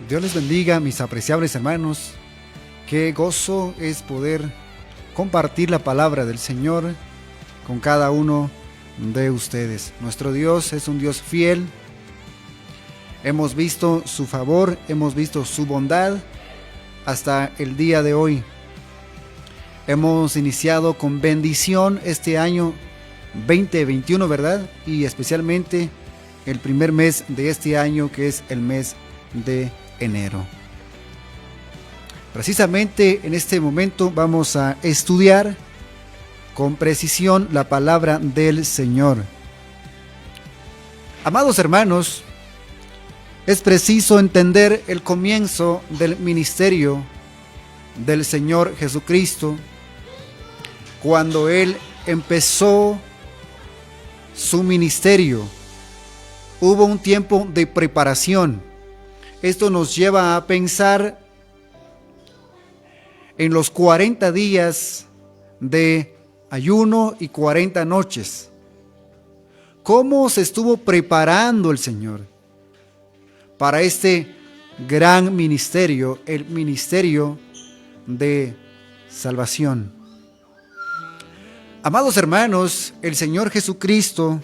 Dios les bendiga, mis apreciables hermanos. Qué gozo es poder compartir la palabra del Señor con cada uno de ustedes. Nuestro Dios es un Dios fiel. Hemos visto su favor, hemos visto su bondad hasta el día de hoy. Hemos iniciado con bendición este año 2021, ¿verdad? Y especialmente el primer mes de este año, que es el mes de enero. Precisamente en este momento vamos a estudiar con precisión la palabra del Señor. Amados hermanos, es preciso entender el comienzo del ministerio del Señor Jesucristo cuando Él empezó su ministerio. Hubo un tiempo de preparación. Esto nos lleva a pensar en los 40 días de ayuno y 40 noches. ¿Cómo se estuvo preparando el Señor para este gran ministerio, el ministerio de salvación? Amados hermanos, el Señor Jesucristo,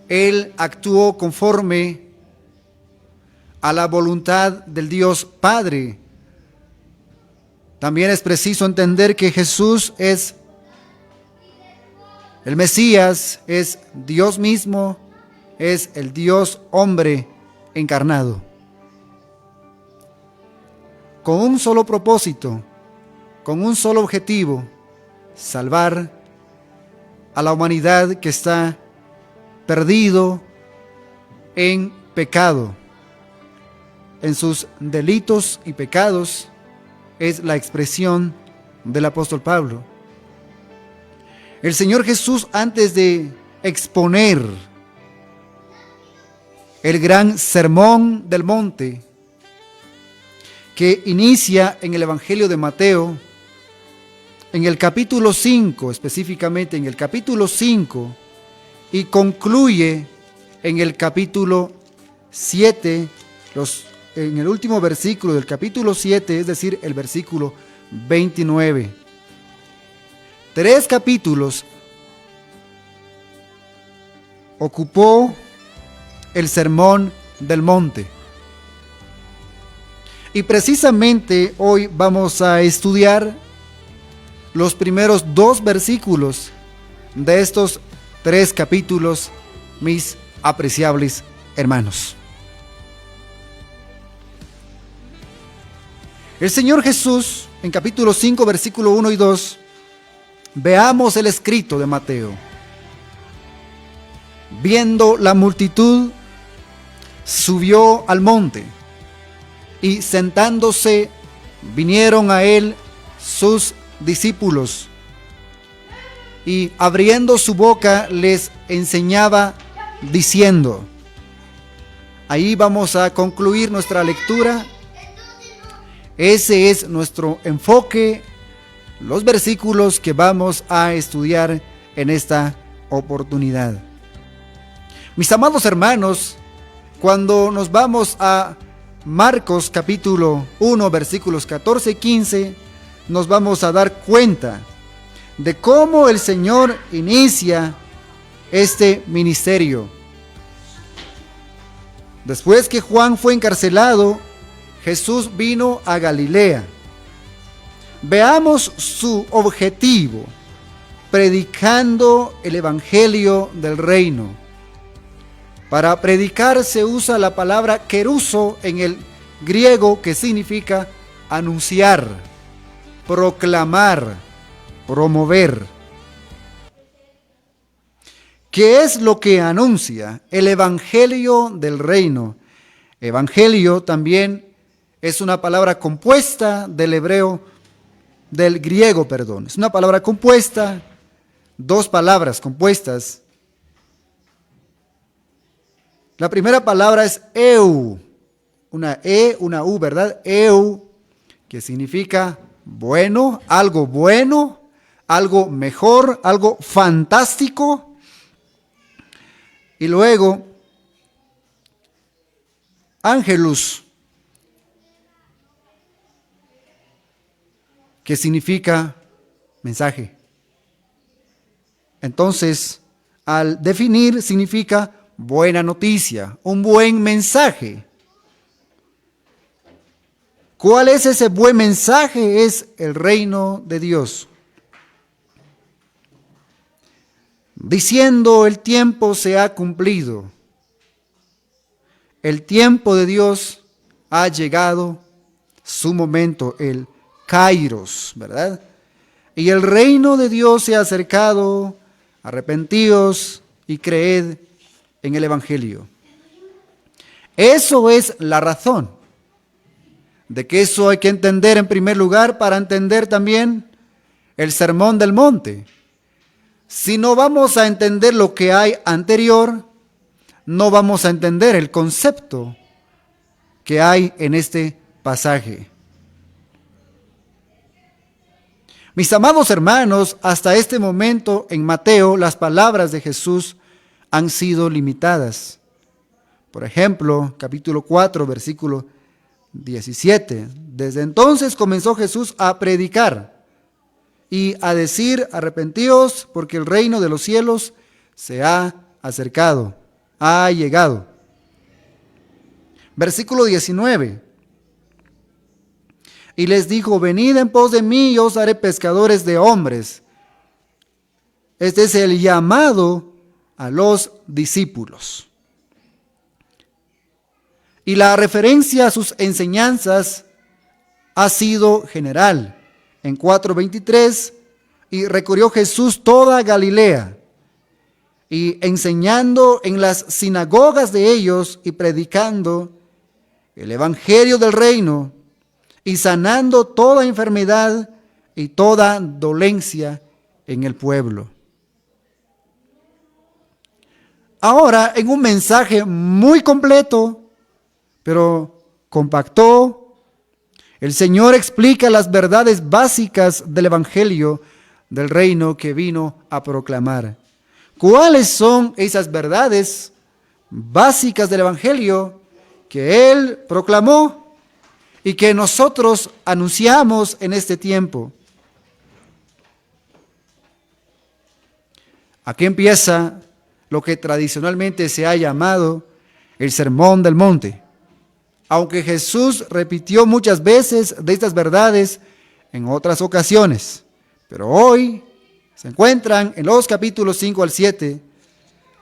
Él actuó conforme a la voluntad del Dios Padre. También es preciso entender que Jesús es el Mesías, es Dios mismo, es el Dios hombre encarnado, con un solo propósito, con un solo objetivo: salvar a la humanidad que está perdido en pecado. En sus delitos y pecados es la expresión del apóstol Pablo. El Señor Jesús, antes de exponer el gran sermón del monte que inicia en el Evangelio de Mateo, en el capítulo 5, específicamente en el capítulo 5, y concluye en el capítulo 7, en el último versículo del capítulo 7, es decir, el versículo 29. 3 capítulos ocupó el sermón del monte. Y precisamente hoy vamos a estudiar los primeros 2 versículos de estos 3 capítulos, mis apreciables hermanos. El Señor Jesús, en capítulo 5, versículo 1 y 2, veamos el escrito de Mateo. Viendo la multitud, subió al monte, y sentándose, vinieron a él sus discípulos, y abriendo su boca les enseñaba diciendo. Ahí vamos a concluir nuestra lectura. Ese es nuestro enfoque, los versículos que vamos a estudiar en esta oportunidad. Mis amados hermanos, cuando nos vamos a Marcos capítulo 1, versículos 14 y 15, nos vamos a dar cuenta de cómo el Señor inicia este ministerio. Después que Juan fue encarcelado, Jesús vino a Galilea. Veamos su objetivo: predicando el evangelio del reino. Para predicar se usa la palabra keruso en el griego, que significa anunciar, proclamar, promover. ¿Qué es lo que anuncia? El evangelio del reino. Evangelio también es una palabra compuesta del griego. Es una palabra compuesta, 2 palabras compuestas. La primera palabra es eu, una E, una U, ¿verdad? Eu, que significa bueno, algo mejor, algo fantástico. Y luego Angelus, que significa mensaje. Entonces, al definir, significa buena noticia, un buen mensaje. ¿Cuál es ese buen mensaje? Es el reino de Dios. Diciendo, el tiempo se ha cumplido. El tiempo de Dios ha llegado, su momento, el Kairos, ¿verdad? Y el reino de Dios se ha acercado, arrepentíos y creed en el Evangelio. Eso es la razón de que eso hay que entender en primer lugar para entender también el Sermón del Monte. Si no vamos a entender lo que hay anterior, no vamos a entender el concepto que hay en este pasaje. Mis amados hermanos, hasta este momento en Mateo las palabras de Jesús han sido limitadas. Por ejemplo, capítulo 4, versículo 17. Desde entonces comenzó Jesús a predicar y a decir, arrepentíos porque el reino de los cielos se ha acercado, ha llegado. Versículo 19. Y les dijo, venid en pos de mí y os haré pescadores de hombres. Este es el llamado a los discípulos. Y la referencia a sus enseñanzas ha sido general. En 4:23, y recorrió Jesús toda Galilea, y enseñando en las sinagogas de ellos y predicando el evangelio del reino, y sanando toda enfermedad y toda dolencia en el pueblo. Ahora, en un mensaje muy completo, pero compacto, el Señor explica las verdades básicas del evangelio del reino que vino a proclamar. ¿Cuáles son esas verdades básicas del evangelio que Él proclamó y que nosotros anunciamos en este tiempo? Aquí empieza lo que tradicionalmente se ha llamado el Sermón del Monte. Aunque Jesús repitió muchas veces de estas verdades en otras ocasiones, pero hoy se encuentran en los capítulos 5 al 7,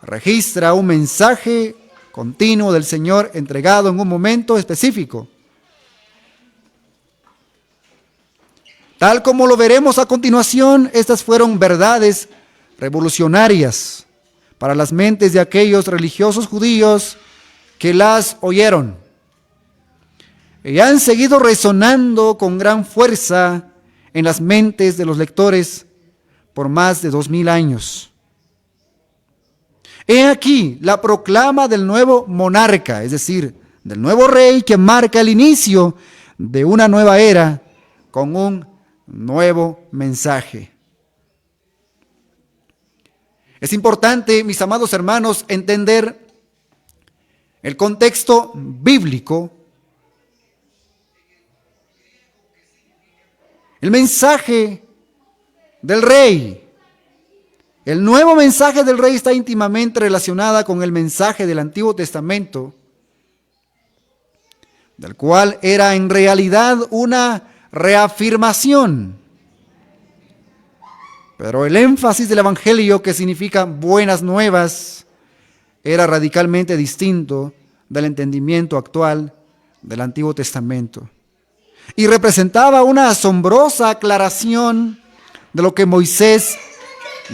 registra un mensaje continuo del Señor entregado en un momento específico. Tal como lo veremos a continuación, estas fueron verdades revolucionarias para las mentes de aquellos religiosos judíos que las oyeron. Y han seguido resonando con gran fuerza en las mentes de los lectores por más de 2000 años. He aquí la proclama del nuevo monarca, es decir, del nuevo rey que marca el inicio de una nueva era con un nuevo mensaje. Es importante, mis amados hermanos, entender el contexto bíblico. El mensaje del rey, el nuevo mensaje del rey está íntimamente relacionada con el mensaje del Antiguo Testamento, del cual era en realidad una reafirmación. Pero el énfasis del Evangelio, que significa buenas nuevas, era radicalmente distinto del entendimiento actual del Antiguo Testamento. Y representaba una asombrosa aclaración de lo que Moisés,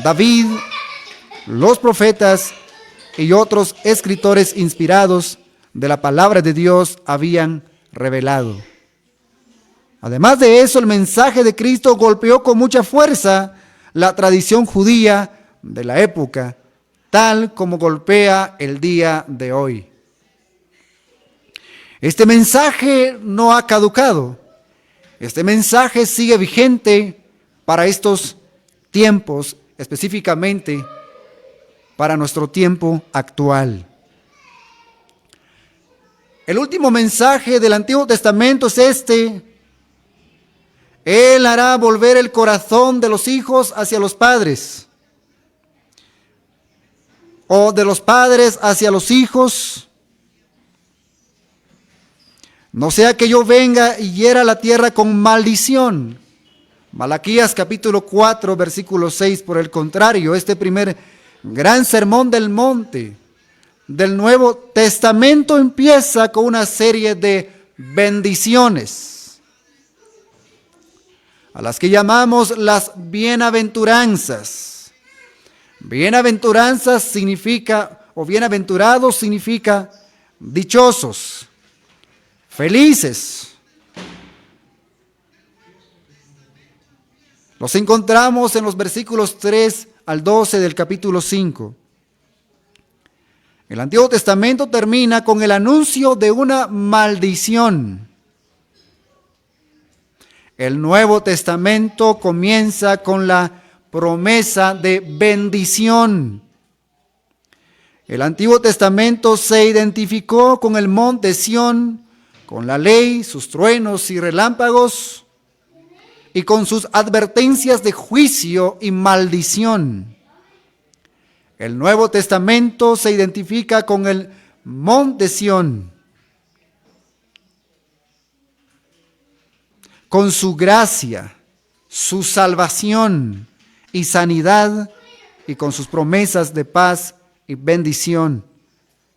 David, los profetas y otros escritores inspirados de la palabra de Dios habían revelado. Además de eso, el mensaje de Cristo golpeó con mucha fuerza la tradición judía de la época, tal como golpea el día de hoy. Este mensaje no ha caducado. Este mensaje sigue vigente para estos tiempos, específicamente para nuestro tiempo actual. El último mensaje del Antiguo Testamento es este: Él hará volver el corazón de los hijos hacia los padres, o de los padres hacia los hijos, no sea que yo venga y hiera la tierra con maldición. Malaquías capítulo 4, versículo 6. Por el contrario, este primer gran sermón del monte del Nuevo Testamento empieza con una serie de bendiciones, a las que llamamos las bienaventuranzas. Bienaventuranzas significa, o bienaventurados significa dichosos, felices. Los encontramos en los versículos 3 al 12 del capítulo 5. El Antiguo Testamento termina con el anuncio de una maldición. El Nuevo Testamento comienza con la promesa de bendición. El Antiguo Testamento se identificó con el monte Sión, con la ley, sus truenos y relámpagos, y con sus advertencias de juicio y maldición. El Nuevo Testamento se identifica con el monte Sión, con su gracia, su salvación y sanidad, y con sus promesas de paz y bendición,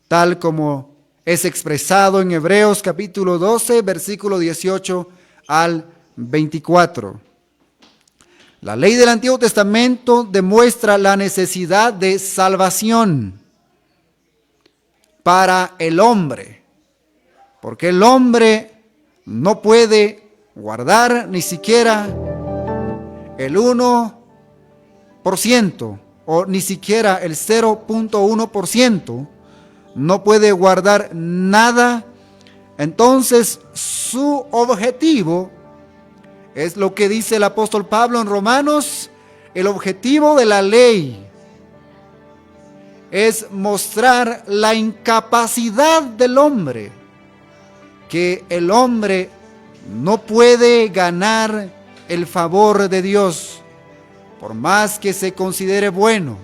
tal como es expresado en Hebreos capítulo 12, versículo 18 al 24. La ley del Antiguo Testamento demuestra la necesidad de salvación para el hombre, porque el hombre no puede guardar ni siquiera el 1% o ni siquiera el 0.1%, no puede guardar nada. Entonces su objetivo es lo que dice el apóstol Pablo en Romanos: el objetivo de la ley es mostrar la incapacidad del hombre, que el hombre no puede ganar el favor de Dios, por más que se considere bueno,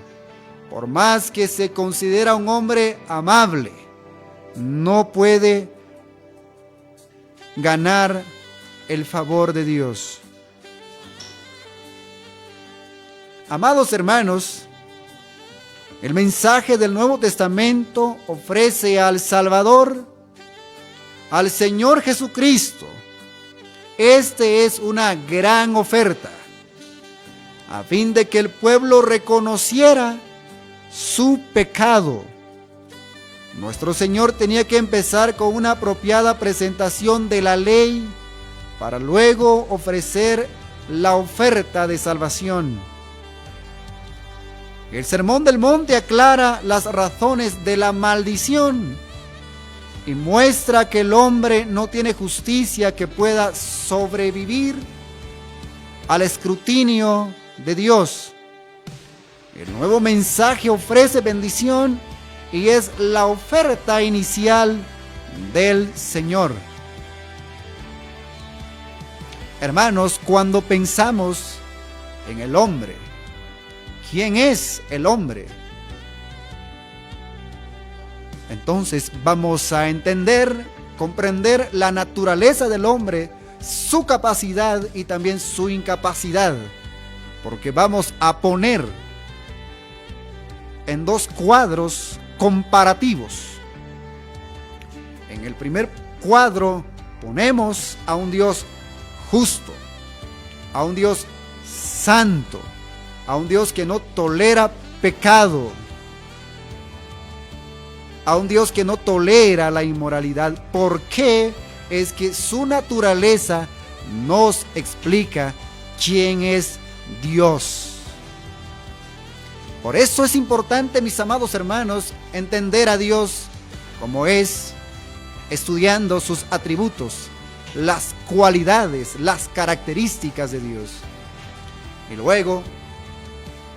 por más que se considera un hombre amable, no puede ganar el favor de Dios. Amados hermanos, el mensaje del Nuevo Testamento ofrece al Salvador, al Señor Jesucristo. Este es una gran oferta, a fin de que el pueblo reconociera su pecado. Nuestro Señor tenía que empezar con una apropiada presentación de la ley, para luego ofrecer la oferta de salvación. El Sermón del Monte aclara las razones de la maldición y muestra que el hombre no tiene justicia que pueda sobrevivir al escrutinio de Dios. El nuevo mensaje ofrece bendición y es la oferta inicial del Señor. Hermanos, cuando pensamos en el hombre, ¿quién es el hombre? Entonces vamos a entender, comprender la naturaleza del hombre, su capacidad y también su incapacidad, porque vamos a poner en dos cuadros comparativos. En el primer cuadro ponemos a un Dios justo, a un Dios santo, a un Dios que no tolera pecado, a un Dios que no tolera la inmoralidad. ¿Por qué? Es que su naturaleza nos explica quién es Dios. Por eso es importante, mis amados hermanos, entender a Dios como es, estudiando sus atributos, las cualidades, las características de Dios. Y luego,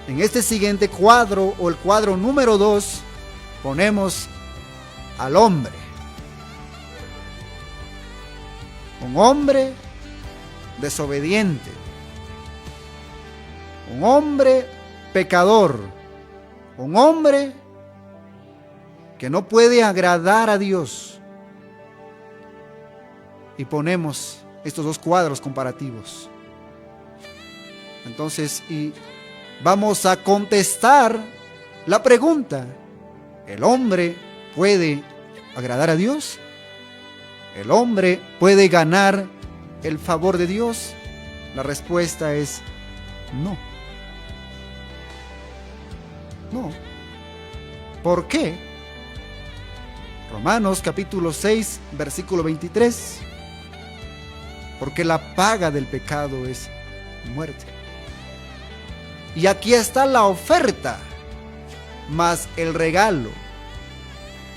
en este siguiente cuadro, o el cuadro número 2, ponemos al hombre. un hombre desobediente, un hombre pecador, un hombre que no puede agradar a Dios. Y ponemos estos dos cuadros comparativos. Entonces, y vamos a contestar la pregunta: ¿el hombre puede agradar a Dios? ¿El hombre puede ganar el favor de Dios? La respuesta es no. No. ¿Por qué? Romanos capítulo 6, versículo 23. Porque la paga del pecado es muerte. Y aquí está la oferta, más el regalo,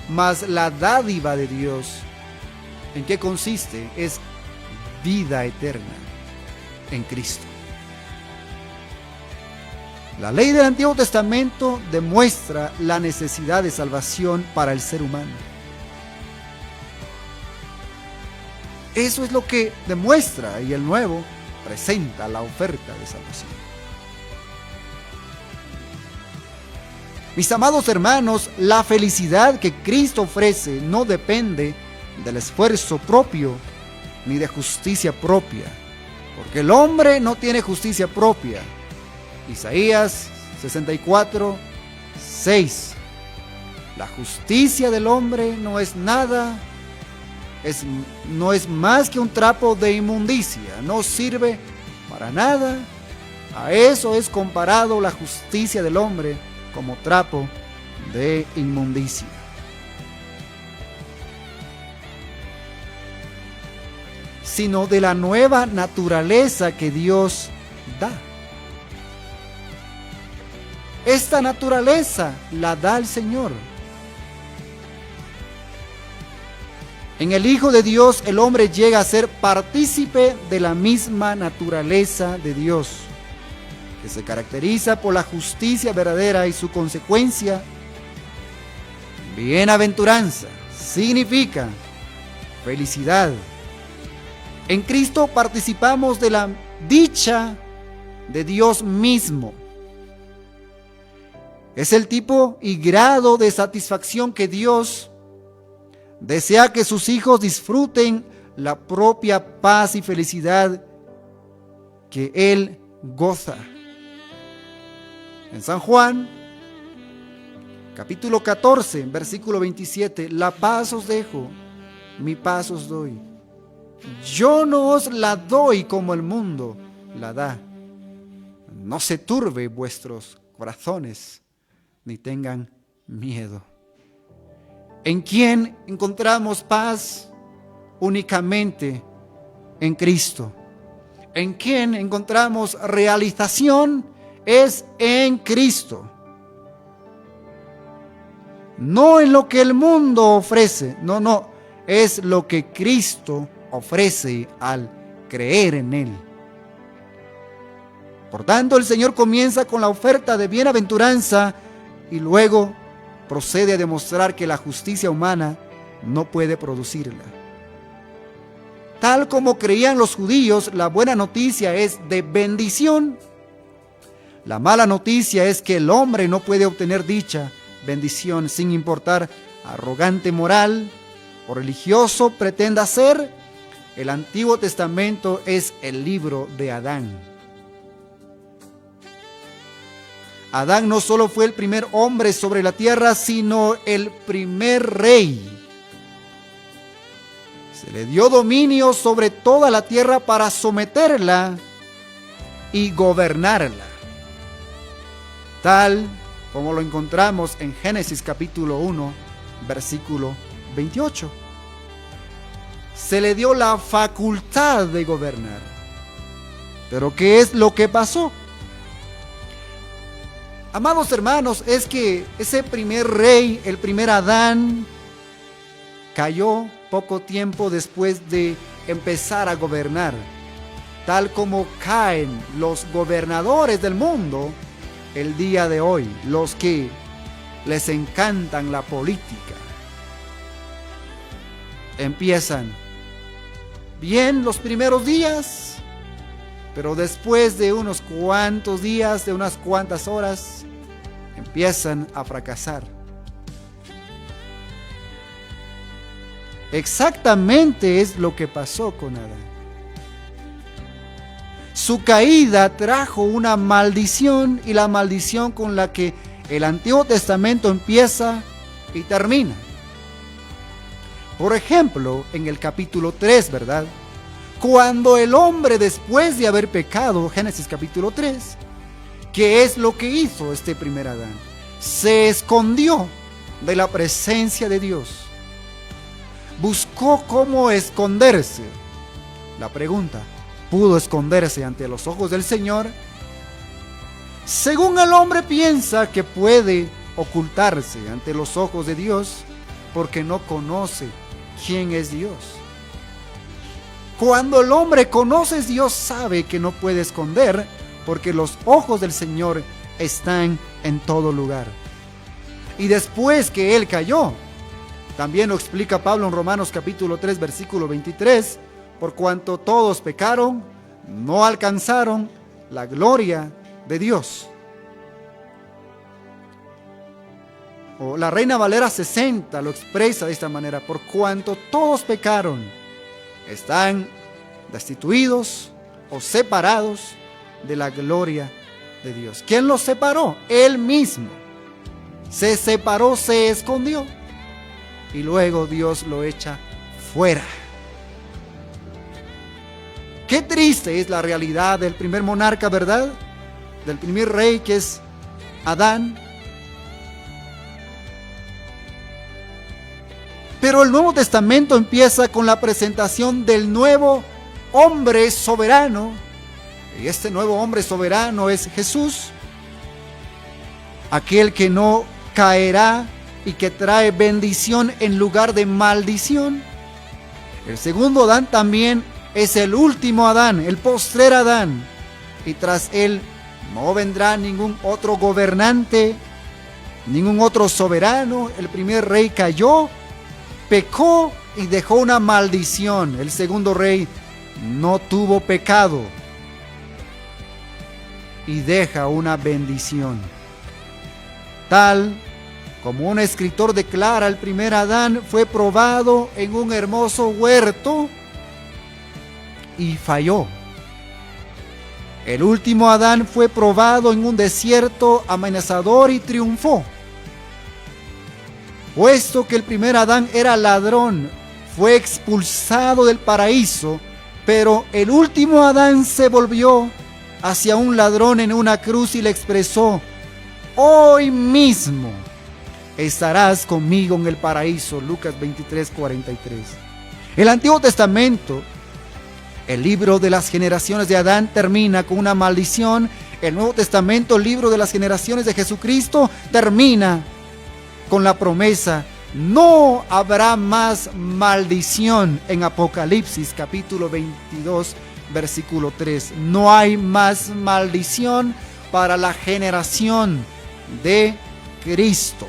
más la dádiva de Dios. ¿En qué consiste? Es vida eterna en Cristo. La ley del Antiguo Testamento demuestra la necesidad de salvación para el ser humano. Eso es lo que demuestra, y el Nuevo presenta la oferta de salvación. Mis amados hermanos, la felicidad que Cristo ofrece no depende del esfuerzo propio ni de justicia propia, porque el hombre no tiene justicia propia. Isaías 64, 6. La justicia del hombre no es nada, no es más que un trapo de inmundicia, no sirve para nada. A eso es comparado la justicia del hombre, como trapo de inmundicia. Sino de la nueva naturaleza que Dios da. Esta naturaleza la da el Señor. En el Hijo de Dios, el hombre llega a ser partícipe de la misma naturaleza de Dios, que se caracteriza por la justicia verdadera, y su consecuencia, bienaventuranza, significa felicidad. En Cristo participamos de la dicha de Dios mismo. Es el tipo y grado de satisfacción que Dios desea que sus hijos disfruten, la propia paz y felicidad que Él goza. En San Juan, capítulo 14, versículo 27, la paz os dejo, mi paz os doy. Yo no os la doy como el mundo la da. No se turbe vuestros corazones, ni tengan miedo. ¿En quién encontramos paz? Únicamente en Cristo. ¿En quién encontramos realización? Es en Cristo. No en lo que el mundo ofrece, no, es lo que Cristo ofrece al creer en Él. Por tanto, el Señor comienza con la oferta de bienaventuranza y luego procede a demostrar que la justicia humana no puede producirla. Tal como creían los judíos, la buena noticia es de bendición. La mala noticia es que el hombre no puede obtener dicha bendición sin importar arrogante moral o religioso pretenda ser. El Antiguo Testamento es el libro de Adán. Adán no solo fue el primer hombre sobre la tierra, sino el primer rey. Se le dio dominio sobre toda la tierra para someterla y gobernarla, tal como lo encontramos en Génesis capítulo 1, versículo 28. Se le dio la facultad de gobernar. Pero ¿qué es lo que pasó? Amados hermanos, es que ese primer rey, el primer Adán, cayó poco tiempo después de empezar a gobernar, tal como caen los gobernadores del mundo el día de hoy, los que les encantan la política. Empiezan bien los primeros días, pero después de unos cuantos días, de unas cuantas horas, empiezan a fracasar. Exactamente es lo que pasó con Adán. Su caída trajo una maldición, y la maldición con la que el Antiguo Testamento empieza y termina. Por ejemplo, en el capítulo 3, ¿verdad? Cuando el hombre, después de haber pecado, Génesis capítulo 3, ¿qué es lo que hizo este primer Adán? Se escondió de la presencia de Dios. Buscó cómo esconderse. La pregunta, ¿pudo esconderse ante los ojos del Señor? Según el hombre piensa que puede ocultarse ante los ojos de Dios porque no conoce quién es Dios. Cuando el hombre conoce a Dios, sabe que no puede esconder porque los ojos del Señor están en todo lugar. Y después que él cayó, también lo explica Pablo en Romanos capítulo 3 versículo 23, por cuanto todos pecaron, no alcanzaron la gloria de Dios. O la Reina Valera 60 lo expresa de esta manera: por cuanto todos pecaron, están destituidos o separados de la gloria de Dios. ¿Quién los separó? Él mismo. Se separó, se escondió, y luego Dios lo echa fuera. Qué triste es la realidad del primer monarca, ¿verdad? Del primer rey, que es Adán. Pero el Nuevo Testamento empieza con la presentación del nuevo hombre soberano. Y este nuevo hombre soberano es Jesús, aquel que no caerá y que trae bendición en lugar de maldición. El segundo Adán también es el último Adán, el postrer Adán. Y tras él no vendrá ningún otro gobernante, ningún otro soberano. El primer rey cayó, pecó y dejó una maldición. El segundo rey no tuvo pecado y deja una bendición. Tal como un escritor declara, el primer Adán fue probado en un hermoso huerto y falló. El último Adán fue probado en un desierto amenazador y triunfó. Puesto que el primer Adán era ladrón, fue expulsado del paraíso, pero el último Adán se volvió hacia un ladrón en una cruz y le expresó: hoy mismo estarás conmigo en el paraíso. Lucas 23:43. El Antiguo Testamento, el libro de las generaciones de Adán, termina con una maldición. El Nuevo Testamento, el libro de las generaciones de Jesucristo, termina con la promesa: no habrá más maldición. En Apocalipsis capítulo 22 versículo 3, no hay más maldición para la generación de Cristo.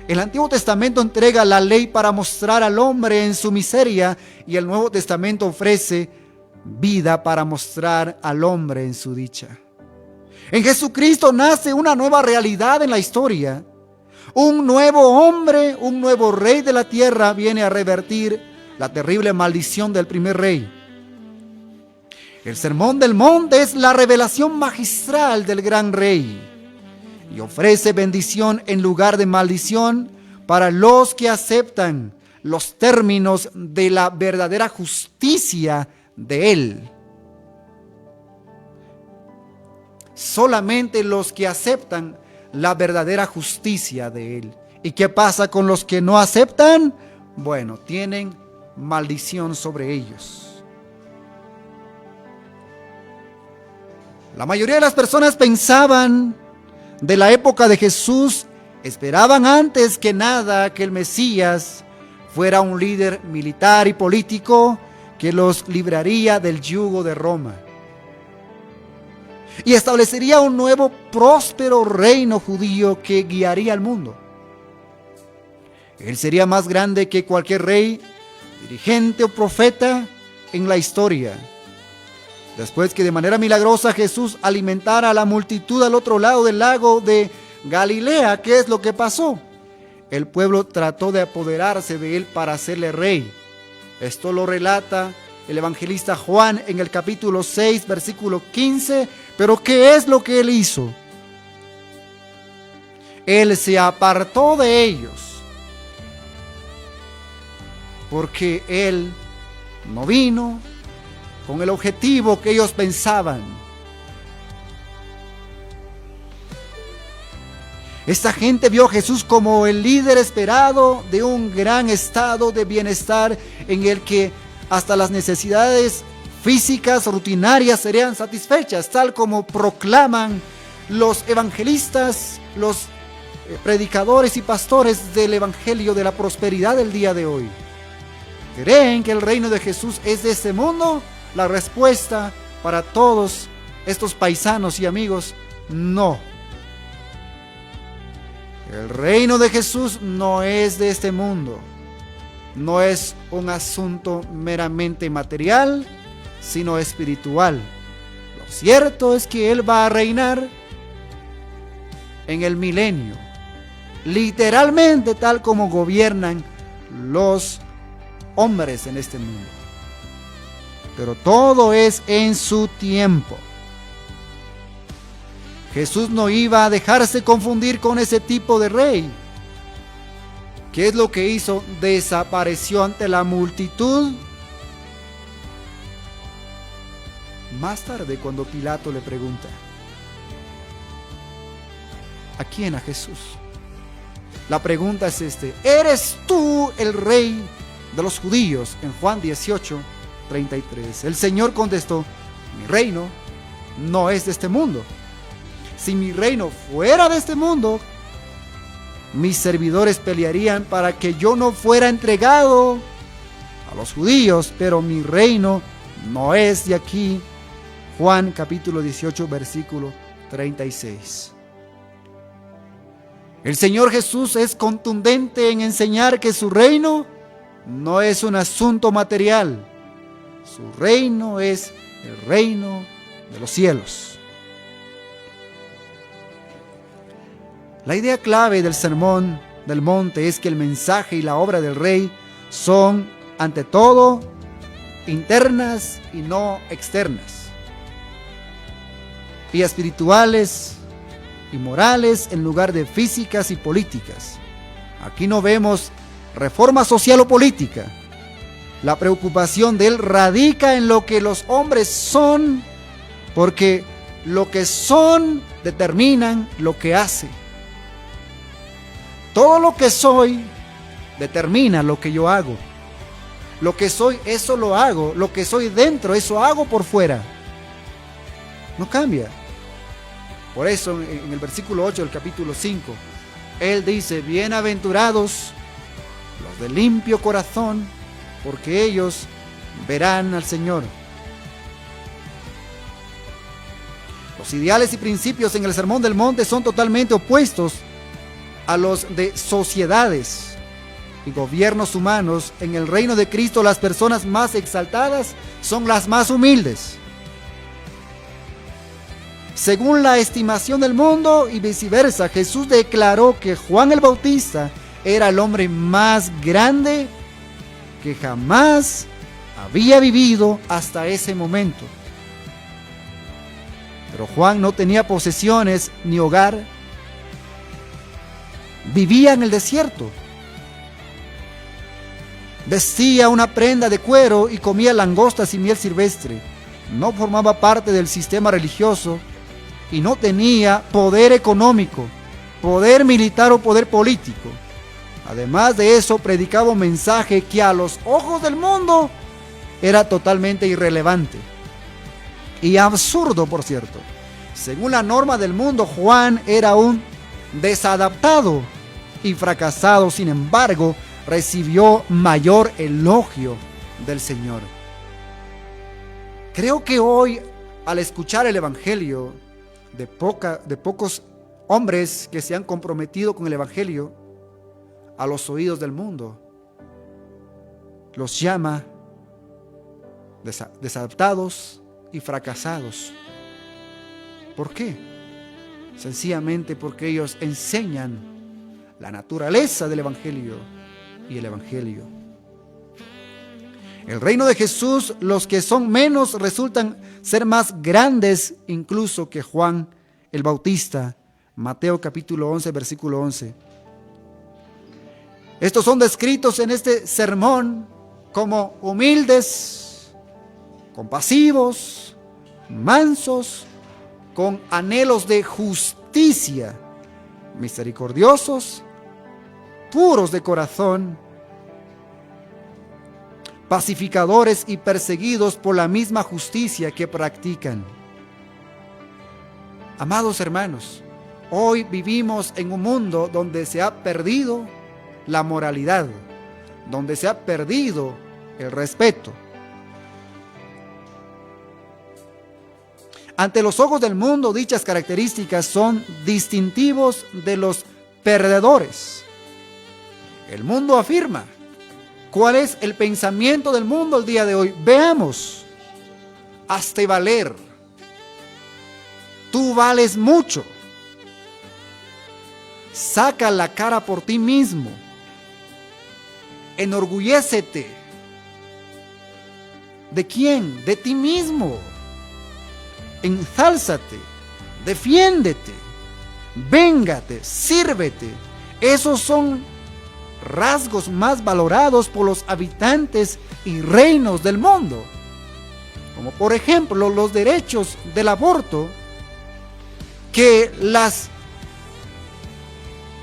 El Antiguo Testamento entrega la ley para mostrar al hombre en su miseria, y el Nuevo Testamento ofrece vida para mostrar al hombre en su dicha. En Jesucristo nace una nueva realidad en la historia. Un nuevo hombre, un nuevo rey de la tierra viene a revertir la terrible maldición del primer rey. El Sermón del Monte es la revelación magistral del gran rey y ofrece bendición en lugar de maldición para los que aceptan los términos de la verdadera justicia de Él. Solamente los que aceptan la verdadera justicia de Él. ¿Y qué pasa con los que no aceptan? Bueno, tienen maldición sobre ellos. La mayoría de las personas pensaban de la época de Jesús, esperaban antes que nada que el Mesías fuera un líder militar y político que los libraría del yugo de Roma y establecería un nuevo próspero reino judío que guiaría al mundo. Él sería más grande que cualquier rey dirigente o profeta en la historia. Después que de manera milagrosa Jesús alimentara a la multitud al otro lado del lago de Galilea, ¿qué es lo que pasó? El pueblo trató de apoderarse de él para hacerle rey. Esto lo relata el evangelista Juan en el capítulo 6, versículo 15. Pero ¿qué es lo que él hizo? Él se apartó de ellos, porque él no vino con el objetivo que ellos pensaban. Esta gente vio a Jesús como el líder esperado de un gran estado de bienestar en el que hasta las necesidades físicas rutinarias serían satisfechas, tal como proclaman los evangelistas, los predicadores y pastores del evangelio de la prosperidad del día de hoy. ¿Creen que el reino de Jesús es de este mundo? La respuesta para todos estos paisanos y amigos, no. El reino de Jesús no es de este mundo. No es un asunto meramente material, sino espiritual. Lo cierto es que Él va a reinar en el milenio, literalmente tal como gobiernan los hombres en este mundo. Pero todo es en su tiempo. Jesús no iba a dejarse confundir con ese tipo de rey. ¿Qué es lo que hizo? Desapareció ante la multitud. Más tarde, cuando Pilato le pregunta: ¿a quién? A Jesús. La pregunta es ¿eres tú el rey de los judíos? En Juan 18:33. El Señor contestó: mi reino no es de este mundo. Si mi reino fuera de este mundo, mis servidores pelearían para que yo no fuera entregado a los judíos, pero mi reino no es de aquí. Juan capítulo 18, versículo 36. El Señor Jesús es contundente en enseñar que su reino no es un asunto material. Su reino es el reino de los cielos. La idea clave del Sermón del Monte es que el mensaje y la obra del Rey son, ante todo, internas y no externas, y espirituales y morales en lugar de físicas y políticas. Aquí no vemos reforma social o política. La preocupación de Él radica en lo que los hombres son, porque lo que son determinan lo que hacen. Todo lo que soy determina lo que yo hago. Lo que soy, eso lo hago. Lo que soy dentro, eso hago por fuera. No cambia. Por eso en el versículo 8 del capítulo 5, Él dice: bienaventurados los de limpio corazón, porque ellos verán al Señor. Los ideales y principios en el Sermón del Monte son totalmente opuestos a los de sociedades y gobiernos humanos. En el reino de Cristo, las personas más exaltadas son las más humildes, según la estimación del mundo, y viceversa. Jesús declaró que Juan el Bautista era el hombre más grande que jamás había vivido hasta ese momento. Pero Juan no tenía posesiones ni hogar. Vivía en el desierto. Vestía una prenda de cuero y comía langostas y miel silvestre. No formaba parte del sistema religioso y no tenía poder económico, poder militar o poder político. Además de eso, predicaba un mensaje que a los ojos del mundo era totalmente irrelevante y absurdo, por cierto. Según la norma del mundo, Juan era un desadaptado y fracasado. Sin embargo, recibió mayor elogio del Señor. Creo que hoy, al escuchar el Evangelio de pocos hombres que se han comprometido con el Evangelio, a los oídos del mundo, los llama desadaptados y fracasados. ¿Por qué? Sencillamente porque ellos enseñan la naturaleza del Evangelio y el Evangelio. El reino de Jesús, los que son menos resultan ser más grandes incluso que Juan el Bautista. Mateo capítulo 11, versículo 11. Estos son descritos en este sermón como humildes, compasivos, mansos, con anhelos de justicia, misericordiosos, puros de corazón, pacificadores y perseguidos por la misma justicia que practican. Amados hermanos, hoy vivimos en un mundo donde se ha perdido la moralidad, donde se ha perdido el respeto. Ante los ojos del mundo, dichas características son distintivos de los perdedores. El mundo afirma. ¿Cuál es el pensamiento del mundo el día de hoy? Veamos. Hazte valer. Tú vales mucho. Saca la cara por ti mismo. Enorgullécete. ¿De quién? De ti mismo. Ensálzate, defiéndete, véngate, sírvete. Esos son rasgos más valorados por los habitantes y reinos del mundo. Como por ejemplo los derechos del aborto que las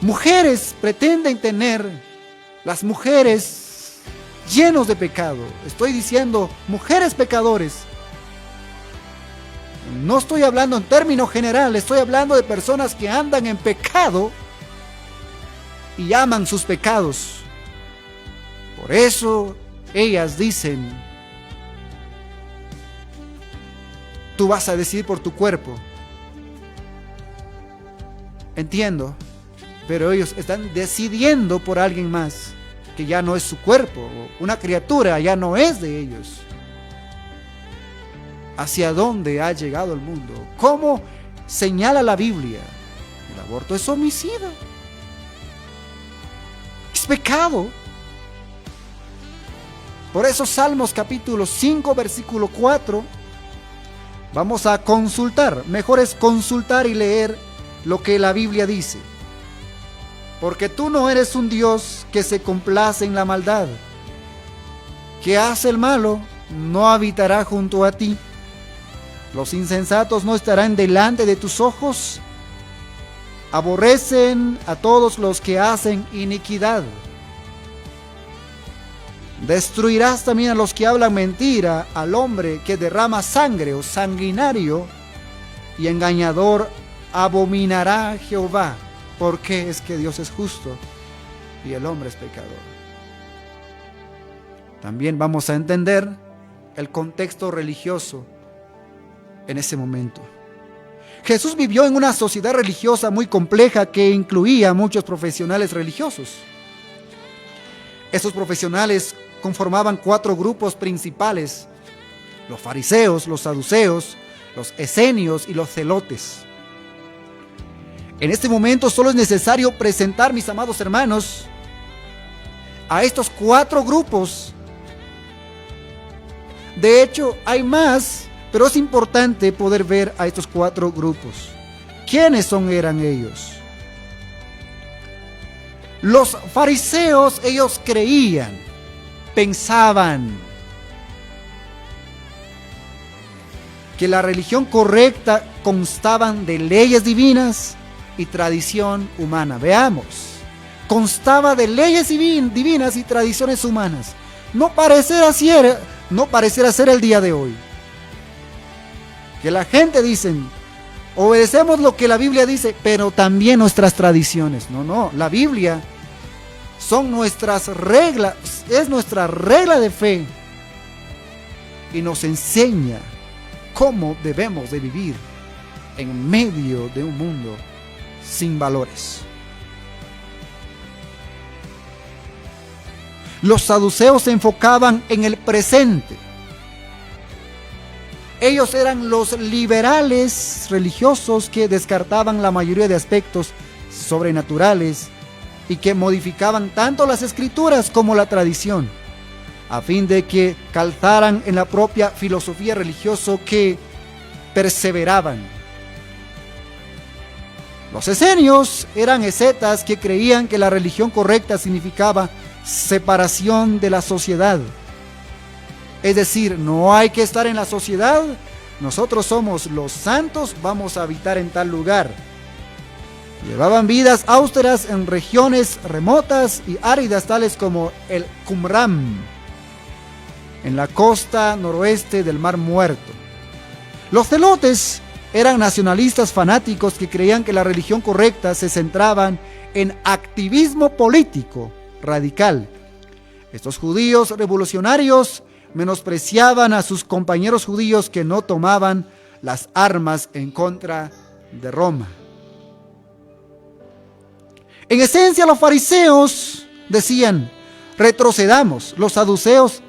mujeres pretenden tener, las mujeres llenos de pecado. Estoy diciendo mujeres pecadores. No estoy hablando en términos generales, estoy hablando de personas que andan en pecado y aman sus pecados. Por eso ellas dicen, tú vas a decidir por tu cuerpo. Entiendo, pero ellos están decidiendo por alguien más, que ya no es su cuerpo, una criatura ya no es de ellos. ¿Hacia dónde ha llegado el mundo? ¿Cómo señala la Biblia? El aborto es homicidio. Es pecado. Por eso Salmos capítulo 5, versículo 4. Vamos a consultar. Mejor es consultar y leer lo que la Biblia dice. Porque tú no eres un Dios que se complace en la maldad. Que hace el malo, no habitará junto a ti. Los insensatos no estarán delante de tus ojos. Aborrecen a todos los que hacen iniquidad. Destruirás también a los que hablan mentira, al hombre que derrama sangre o sanguinario y engañador abominará a Jehová. Porque es que Dios es justo y el hombre es pecador. También vamos a entender el contexto religioso en ese momento. Jesús vivió en una sociedad religiosa muy compleja que incluía a muchos profesionales religiosos. Esos profesionales conformaban 4 grupos principales: los fariseos, los saduceos, los esenios y los celotes. En este momento solo es necesario presentar, mis amados hermanos, a estos 4 grupos. De hecho, hay más, pero es importante poder ver a estos 4 grupos. ¿Quiénes eran ellos? Los fariseos, ellos creían, pensaban que la religión correcta constaban de leyes divinas y tradición humana. Veamos, constaba de leyes divinas y tradiciones humanas. No pareciera ser el día de hoy. Que la gente dice, obedecemos lo que la Biblia dice, pero también nuestras tradiciones. No, la Biblia son nuestras reglas, es nuestra regla de fe y nos enseña cómo debemos de vivir en medio de un mundo sin valores. Los saduceos se enfocaban en el presente. Ellos eran los liberales religiosos que descartaban la mayoría de aspectos sobrenaturales y que modificaban tanto las escrituras como la tradición, a fin de que calzaran en la propia filosofía religiosa que perseveraban. Los esenios eran ascetas que creían que la religión correcta significaba separación de la sociedad. Es decir, no hay que estar en la sociedad, nosotros somos los santos, vamos a habitar en tal lugar. Llevaban vidas austeras en regiones remotas y áridas tales como el Qumran, en la costa noroeste del Mar Muerto. Los celotes eran nacionalistas fanáticos que creían que la religión correcta se centraba en activismo político radical. Estos judíos revolucionarios menospreciaban a sus compañeros judíos que no tomaban las armas en contra de Roma. En esencia, los fariseos decían: retrocedamos. Los saduceos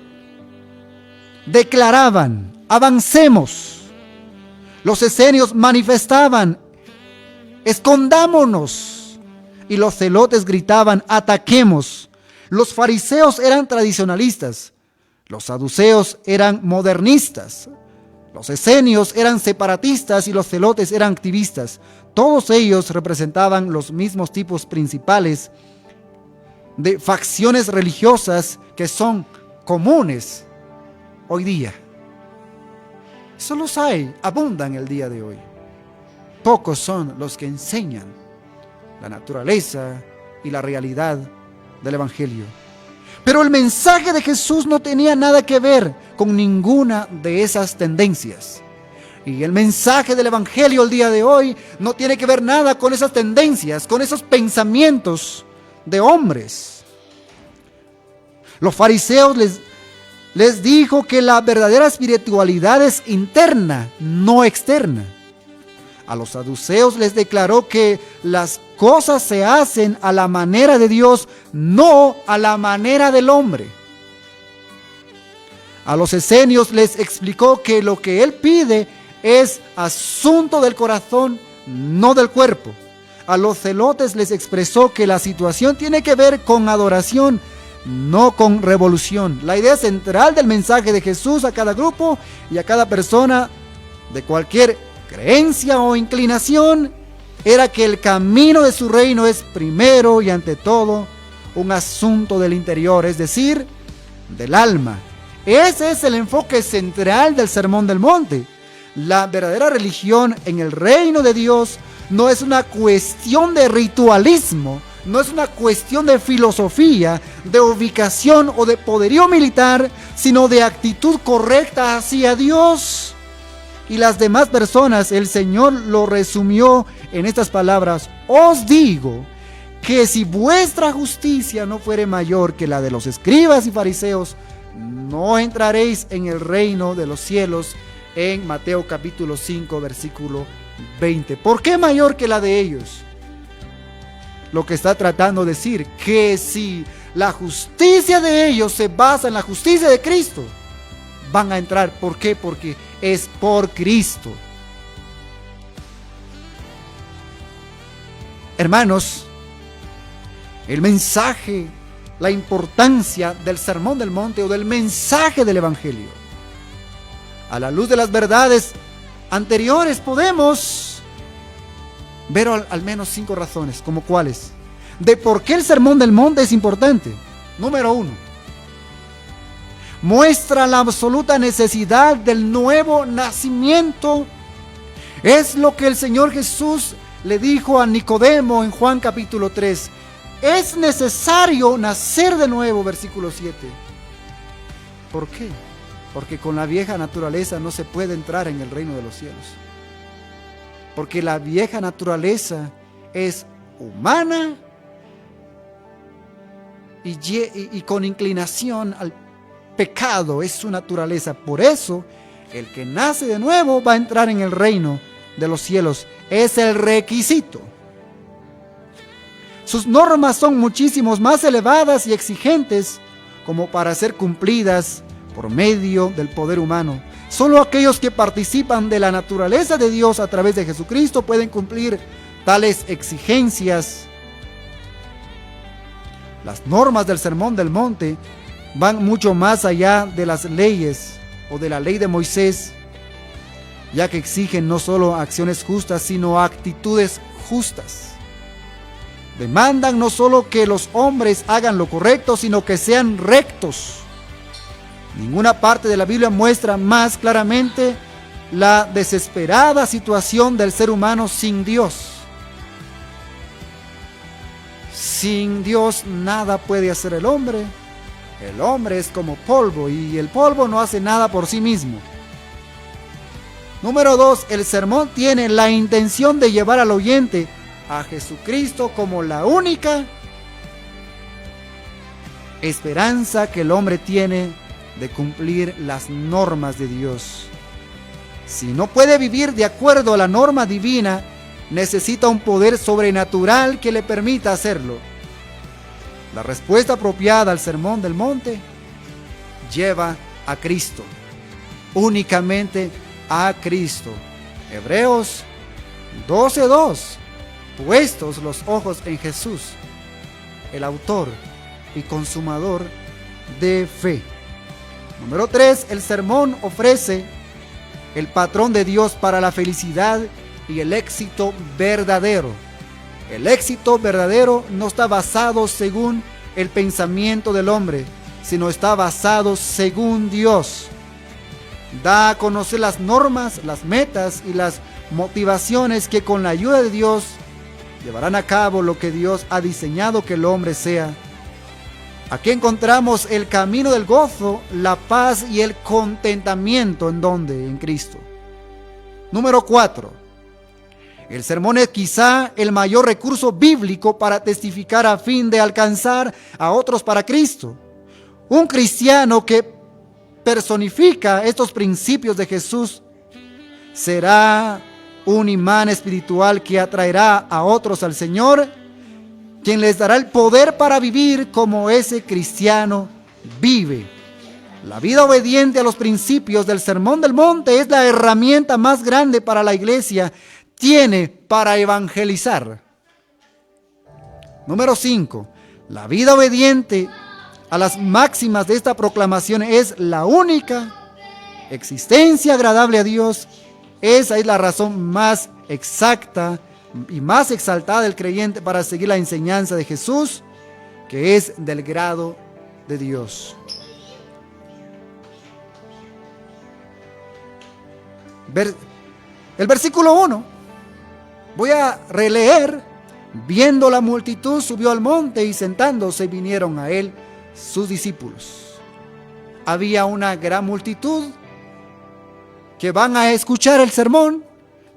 declaraban: avancemos. Los esenios manifestaban: escondámonos. Y los celotes gritaban: ataquemos. Los fariseos eran tradicionalistas. Los saduceos eran modernistas. Los esenios eran separatistas y los celotes eran activistas. Todos ellos representaban los mismos tipos principales de facciones religiosas que son comunes hoy día. Eso los hay, abundan el día de hoy. Pocos son los que enseñan la naturaleza y la realidad del Evangelio. Pero el mensaje de Jesús no tenía nada que ver con ninguna de esas tendencias. Y el mensaje del Evangelio el día de hoy no tiene que ver nada con esas tendencias, con esos pensamientos de hombres. Los fariseos les dijo que la verdadera espiritualidad es interna, no externa. A los saduceos les declaró que las cosas se hacen a la manera de Dios, no a la manera del hombre. A los esenios les explicó que lo que él pide es asunto del corazón, no del cuerpo. A los celotes les expresó que la situación tiene que ver con adoración, no con revolución. La idea central del mensaje de Jesús a cada grupo y a cada persona de cualquier creencia o inclinación era que el camino de su reino es primero y ante todo un asunto del interior, es decir, del alma. Ese es el enfoque central del Sermón del Monte. La verdadera religión en el reino de Dios no es una cuestión de ritualismo, no es una cuestión de filosofía, de ubicación o de poderío militar, sino de actitud correcta hacia Dios y las demás personas. El Señor lo resumió en estas palabras: os digo que si vuestra justicia no fuere mayor que la de los escribas y fariseos, no entraréis en el reino de los cielos, en Mateo capítulo 5 versículo 20. ¿Por qué mayor que la de ellos? Lo que está tratando de decir, que si la justicia de ellos se basa en la justicia de Cristo, van a entrar. ¿Por qué? Porque es por Cristo. Hermanos, el mensaje, la importancia del Sermón del Monte o del mensaje del Evangelio, a la luz de las verdades anteriores podemos ver al menos 5 razones, como cuáles, de por qué el Sermón del Monte es importante. Número 1, muestra la absoluta necesidad del nuevo nacimiento. Es lo que el Señor Jesús le dijo a Nicodemo en Juan capítulo 3. Es necesario nacer de nuevo, versículo 7. ¿Por qué? Porque con la vieja naturaleza no se puede entrar en el reino de los cielos. Porque la vieja naturaleza es humana y con inclinación al pecado, es su naturaleza. Por eso, el que nace de nuevo va a entrar en el reino de los cielos. Es el requisito. Sus normas son muchísimo más elevadas y exigentes como para ser cumplidas por medio del poder humano. Solo aquellos que participan de la naturaleza de Dios a través de Jesucristo pueden cumplir tales exigencias. Las normas del Sermón del Monte van mucho más allá de las leyes o de la ley de Moisés, ya que exigen no solo acciones justas, sino actitudes justas. Demandan no solo que los hombres hagan lo correcto, sino que sean rectos. Ninguna parte de la Biblia muestra más claramente la desesperada situación del ser humano sin Dios. Sin Dios nada puede hacer el hombre. El hombre es como polvo y el polvo no hace nada por sí mismo. Número 2, el sermón tiene la intención de llevar al oyente a Jesucristo como la única esperanza que el hombre tiene de cumplir las normas de Dios. Si no puede vivir de acuerdo a la norma divina, necesita un poder sobrenatural que le permita hacerlo. La respuesta apropiada al Sermón del Monte lleva a Cristo, únicamente a Cristo. Hebreos 12:2. Puestos los ojos en Jesús, el autor y consumador de fe. Número 3, el sermón ofrece el patrón de Dios para la felicidad y el éxito verdadero. El éxito verdadero no está basado según el pensamiento del hombre, sino está basado según Dios. Da a conocer las normas, las metas y las motivaciones que con la ayuda de Dios llevarán a cabo lo que Dios ha diseñado que el hombre sea. Aquí encontramos el camino del gozo, la paz y el contentamiento. ¿En dónde? En Cristo. Número 4. El sermón es quizá el mayor recurso bíblico para testificar a fin de alcanzar a otros para Cristo. Un cristiano que personifica estos principios de Jesús será un imán espiritual que atraerá a otros al Señor, quien les dará el poder para vivir como ese cristiano vive. La vida obediente a los principios del Sermón del Monte es la herramienta más grande para la iglesia tiene para evangelizar. Número 5. La vida obediente a las máximas de esta proclamación es la única existencia agradable a Dios. Esa es la razón más exacta y más exaltada del creyente para seguir la enseñanza de Jesús, que es del grado de Dios. El versículo 1. Voy a releer. Viendo la multitud, subió al monte y sentándose vinieron a él sus discípulos. Había una gran multitud que van a escuchar el sermón,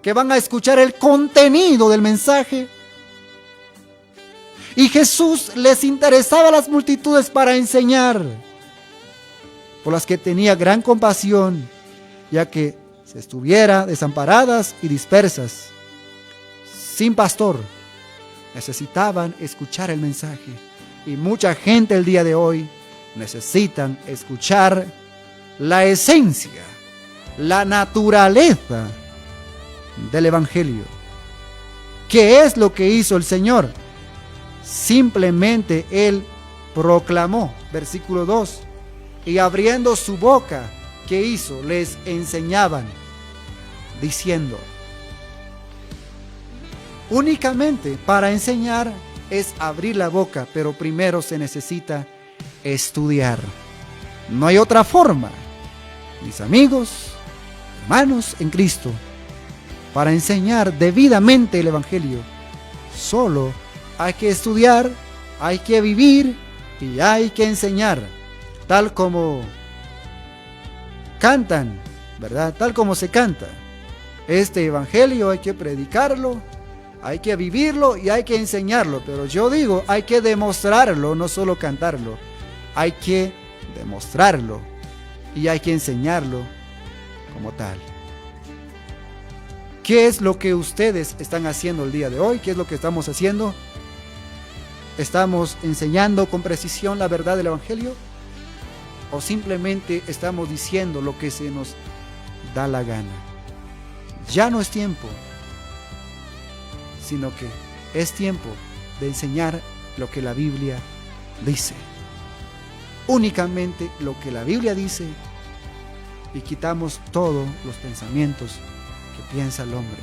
que van a escuchar el contenido del mensaje. Y Jesús les interesaba a las multitudes para enseñar, por las que tenía gran compasión, ya que se estuviera desamparadas y dispersas, sin pastor. Necesitaban escuchar el mensaje. Y mucha gente el día de hoy necesitan escuchar la esencia, la naturaleza del Evangelio. ¿Qué es lo que hizo el Señor? Simplemente Él proclamó, versículo 2, y abriendo su boca, ¿qué hizo? Les enseñaban, diciendo. Únicamente para enseñar es abrir la boca, pero primero se necesita estudiar. No hay otra forma, mis amigos, hermanos en Cristo, para enseñar debidamente el Evangelio. Solo hay que estudiar, hay que vivir y hay que enseñar, tal como cantan, ¿verdad? Tal como se canta. Este Evangelio hay que predicarlo, hay que vivirlo y hay que enseñarlo. Pero yo digo, hay que demostrarlo, no solo cantarlo. Hay que demostrarlo y hay que enseñarlo como tal. ¿Qué es lo que ustedes están haciendo el día de hoy? ¿Qué es lo que estamos haciendo? ¿Estamos enseñando con precisión la verdad del Evangelio? o simplemente estamos diciendo lo que se nos da la gana. Ya no es tiempo, sino que es tiempo de enseñar lo que la Biblia dice. Únicamente lo que la Biblia dice, y quitamos todos los pensamientos que piensa el hombre.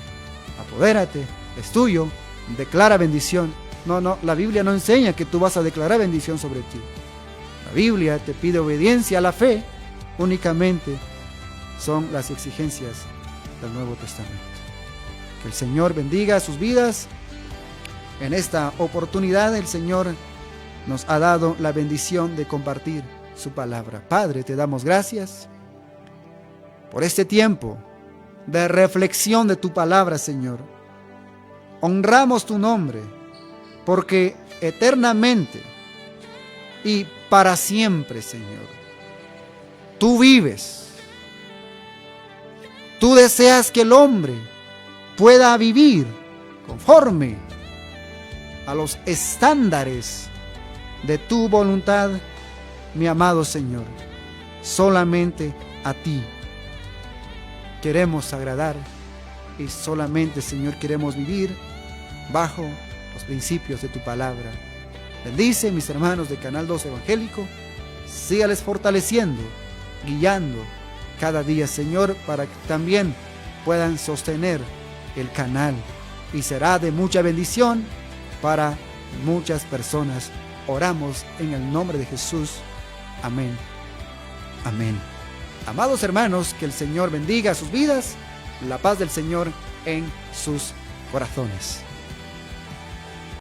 Apodérate, es tuyo, declara bendición. No, la Biblia no enseña que tú vas a declarar bendición sobre ti. La Biblia te pide obediencia a la fe. Únicamente son las exigencias del Nuevo Testamento. Que el Señor bendiga sus vidas. En esta oportunidad el Señor nos ha dado la bendición de compartir su palabra. Padre, te damos gracias por este tiempo de reflexión de tu palabra, Señor. Honramos tu nombre, porque eternamente y para siempre, Señor, tú vives. Tú deseas que el hombre pueda vivir conforme a los estándares de tu voluntad, mi amado Señor. Solamente a ti queremos agradar, y solamente, Señor, queremos vivir bajo los principios de tu palabra. Bendice mis hermanos de Canal 2 Evangélico. Sígales fortaleciendo, guiando cada día, Señor, para que también puedan sostener el canal, y será de mucha bendición para muchas personas. Oramos en el nombre de Jesús. Amén. Amén. Amados hermanos, que el Señor bendiga sus vidas, la paz del Señor en sus corazones.